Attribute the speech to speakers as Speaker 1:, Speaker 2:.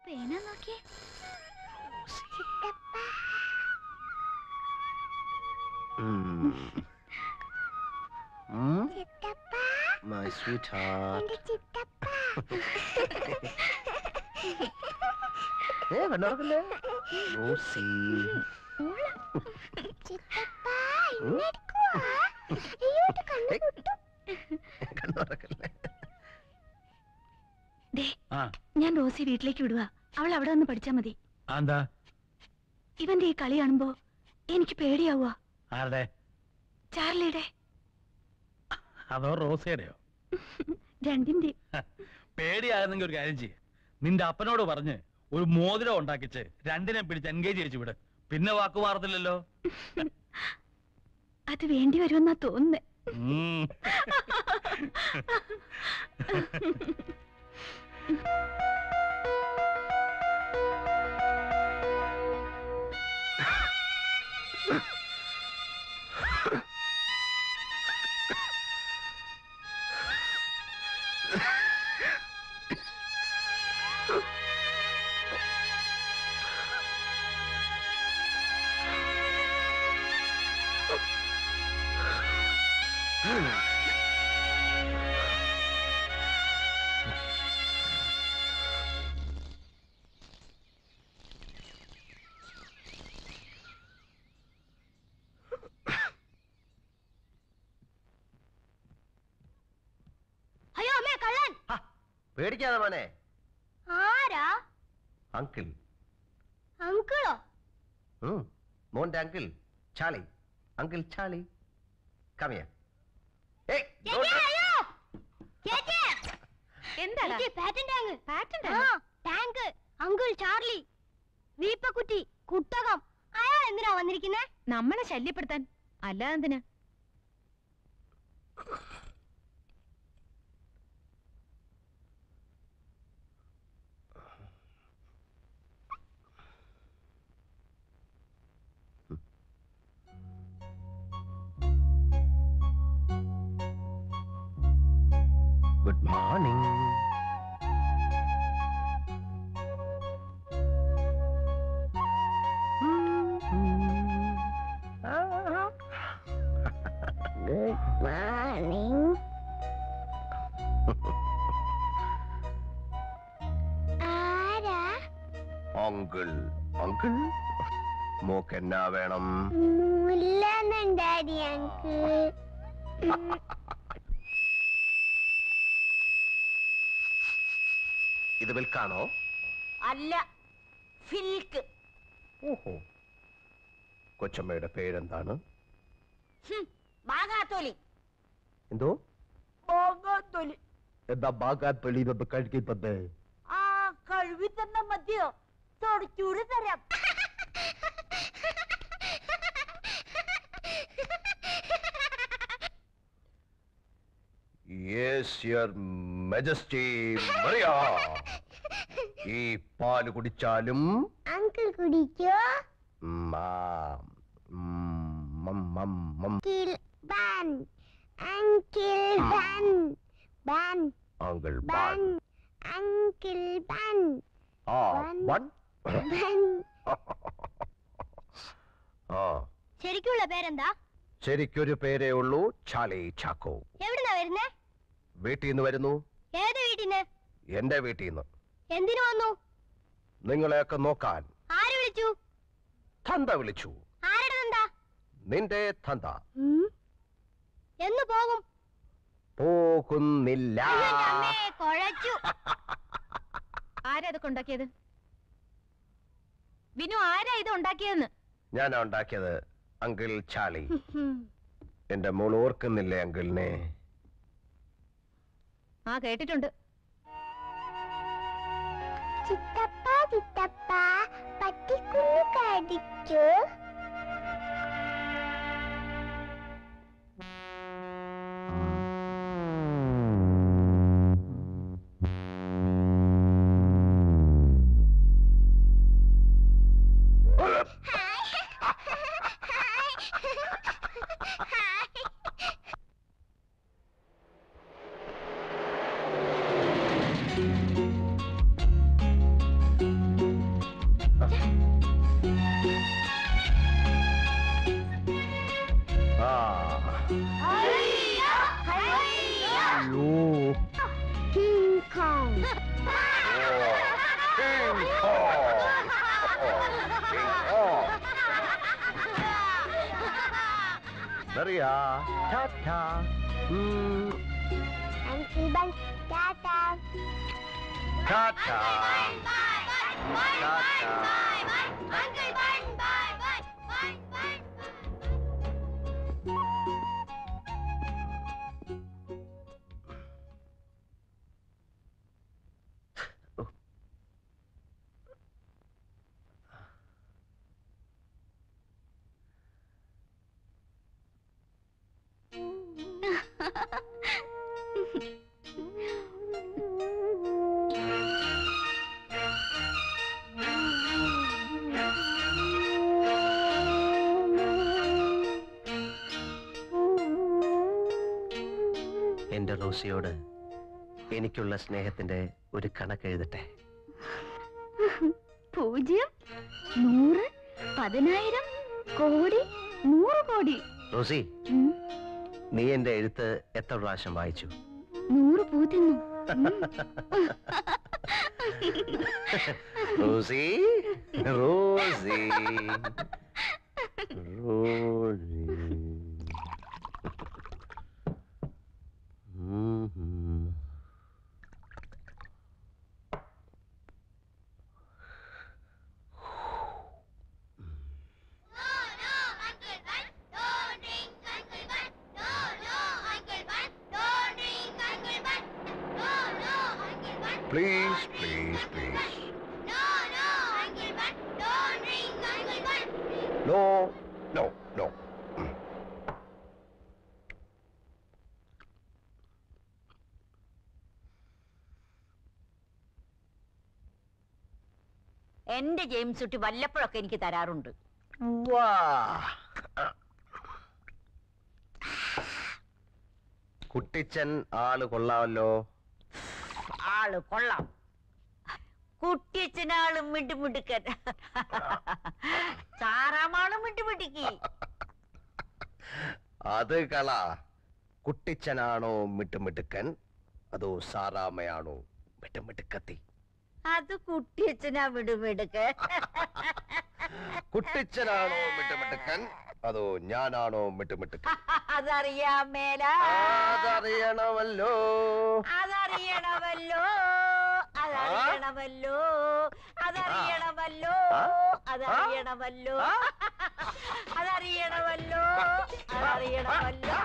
Speaker 1: പേന നോക്കിയേ.
Speaker 2: My sweetheart. കണ്ണോർക്കല്ലേ Rossi. കണ്ണോർക്കല്ലേ.
Speaker 1: ഞാൻ റോസി വീട്ടിലേക്ക് വിടുക. അവൾ അവിടെ വന്ന് പഠിച്ചാ മതി. ഇവന്റെ ഈ കളി കാണുമ്പോ എനിക്ക് പേടിയാവുക.
Speaker 3: ആരുടെ?
Speaker 1: ചാർലിയുടെ.
Speaker 3: അതോ റോസയുടെയോ?
Speaker 1: രണ്ടിന്റെ.
Speaker 3: പേടിയാകുന്നെങ്കിൽ ഒരു കാര്യം ചെയ്യ്, നിന്റെ അപ്പനോട് പറഞ്ഞ് ഒരു മോതിരം ഉണ്ടാക്കിച്ച് രണ്ടിനെ പിടിച്ച് എൻഗേജ് ചെയ്യിച്ചു വിട്. പിന്നെ വാക്കു മാറത്തില്ലല്ലോ.
Speaker 1: അത് വേണ്ടി വരുമെന്നാ തോന്നുന്നേ.
Speaker 2: പേടിക്കാതെ മോനെ.
Speaker 1: ആരാ?
Speaker 2: അങ്കിൾ.
Speaker 1: അങ്കിളോ?
Speaker 2: മോന്റെ uncle Charlie. Uncle Charlie. Come here.
Speaker 1: Uncle Charlie, വീപ്പക്കുറ്റി, കുട്ടകം. അയാൾ എന്തിനാ വന്നിരിക്കുന്നേ? നമ്മളെ ശല്യപ്പെടുത്താൻ. അല്ലാതെ എന്തിനാ?
Speaker 2: Good morning.
Speaker 1: Good morning. ആരാ?
Speaker 2: അങ്കിൾ. അങ്കിൾ മോക്ക് എന്നാ വേണം?
Speaker 1: മുല്ലന്നുണ്ടാടി അങ്കിൾ.
Speaker 2: ഇത് വിൽക്കാണോ?
Speaker 1: അല്ല, ഫിൽക്ക്.
Speaker 2: ഓഹോ. കൊച്ചമ്മയുടെ പേരെന്താണ്?
Speaker 1: ബാഗാത്തോലി.
Speaker 2: എന്തോ?
Speaker 1: ബാഗാത്തോലി.
Speaker 2: എന്താ ബാഗാത്തോലി എന്നൊന്ന് കഴുകിത്തന്നേ?
Speaker 1: ആ, കഴുകി തന്ന മതിയോ? തുടച്ചൂട് തരാം.
Speaker 2: Yes, your majesty. മറിയ, ഈ പാല് കുടിച്ചാലും
Speaker 1: അങ്കിൾ കുടിക്കോ? Uncle bun. Uncle bun. Bun.
Speaker 2: Uncle bun.
Speaker 1: Uncle bun.
Speaker 2: ആ വൺ.
Speaker 1: ശരിക്കുള്ള പേരെന്താ?
Speaker 2: ശരിക്കൊരു പേരേ ഉള്ളൂ, ചാളി ചാക്കോ.
Speaker 1: എവിടുന്നാ വരുന്നേ?
Speaker 2: വീട്ടിൽ നിന്ന് വരുന്നു.
Speaker 1: ഏത് വീട്ടിന്ന്?
Speaker 2: എന്റെ വീട്ടിൽ നിന്ന്.
Speaker 1: എന്തിനു വന്നു?
Speaker 2: നിങ്ങളെയൊക്കെ നോക്കാൻ.
Speaker 1: ആര് വിളിച്ചു?
Speaker 2: തന്ത വിളിച്ചു.
Speaker 1: ആരുടെ തന്ത?
Speaker 2: നിന്റെ തന്ത.
Speaker 1: എന്ന് പോകും?
Speaker 2: പോകുന്നില്ല.
Speaker 1: ആരാ ഇതൊക്കെ ഉണ്ടാക്കിയത്? വിനു, ആരാ ഇത് ഉണ്ടാക്കിയതെന്ന്?
Speaker 2: ഞാനാ ഉണ്ടാക്കിയത്, അങ്കിൾ ചാളി. എന്റെ മോൾ ഓർക്കുന്നില്ലേ അങ്കിളിനെ?
Speaker 1: ആ, കേട്ടിട്ടുണ്ട്. ചിത്തപ്പ ചിത്തപ്പ പട്ടിക്കുഞ്ഞു കടിച്ചു.
Speaker 2: Maria, ta-ta.
Speaker 4: Uncle Bun, Tata.
Speaker 2: Ta-ta. Ta-ta.
Speaker 4: Uncle Bun, bye.
Speaker 2: എന്റെ റോസിയോട് എനിക്കുള്ള സ്നേഹത്തിന്റെ ഒരു കണക്ക് എഴുതട്ടെ.
Speaker 4: 0, 100, 10,000, കോടി, 100 കോടി.
Speaker 2: റോസി, നീ എന്റെ എഴുത്ത് എത്ര പ്രാവശ്യം വായിച്ചു?
Speaker 4: 100 പൂ തിന്നു.
Speaker 2: Rosie, Rosie, Rosie. Please, please, please.
Speaker 4: No, Uncle Bun, don't drink, Uncle Bun.
Speaker 2: No, no, no.
Speaker 1: എന്റെ ജെയിംസ് കുട്ടി വല്ലപ്പോഴൊക്കെ എനിക്ക് തരാറുണ്ട്.
Speaker 2: വാ. കുട്ടിച്ചൻ ആള് കൊള്ളാമല്ലോ.
Speaker 1: ആള് കൊള്ളാം. കുട്ടിയച്ഛനാളും മിണ്ടുമിടുക്കൻ. സാറാമാളും മിണ്ടുമിടുക്കി.
Speaker 2: അത് കള. കുട്ടിച്ചനാണോ മിട്ടുമിട്ടുക്കൻ, അതോ സാറാമയാണോ മിട്ടുമിട്ടുക്കത്തി?
Speaker 1: അത് കുട്ടിയച്ഛനാ മിടുമിടുക്കൻ.
Speaker 2: കുട്ടിച്ചനാണോ മിട്ടുമിട്ടുക്കൻ, അതോ ഞാനാണോ മിട്ടുമിട്ടുക്കൻ?
Speaker 1: അതറിയാൻ മേല.
Speaker 2: അതറിയണമല്ലോ.
Speaker 1: അതറിയണമല്ലോ. അതറിയണമല്ലോ. അതറിയണമല്ലോ. അതറിയണമല്ലോ. അതറിയണമല്ലോ. അതറിയണമല്ലോ.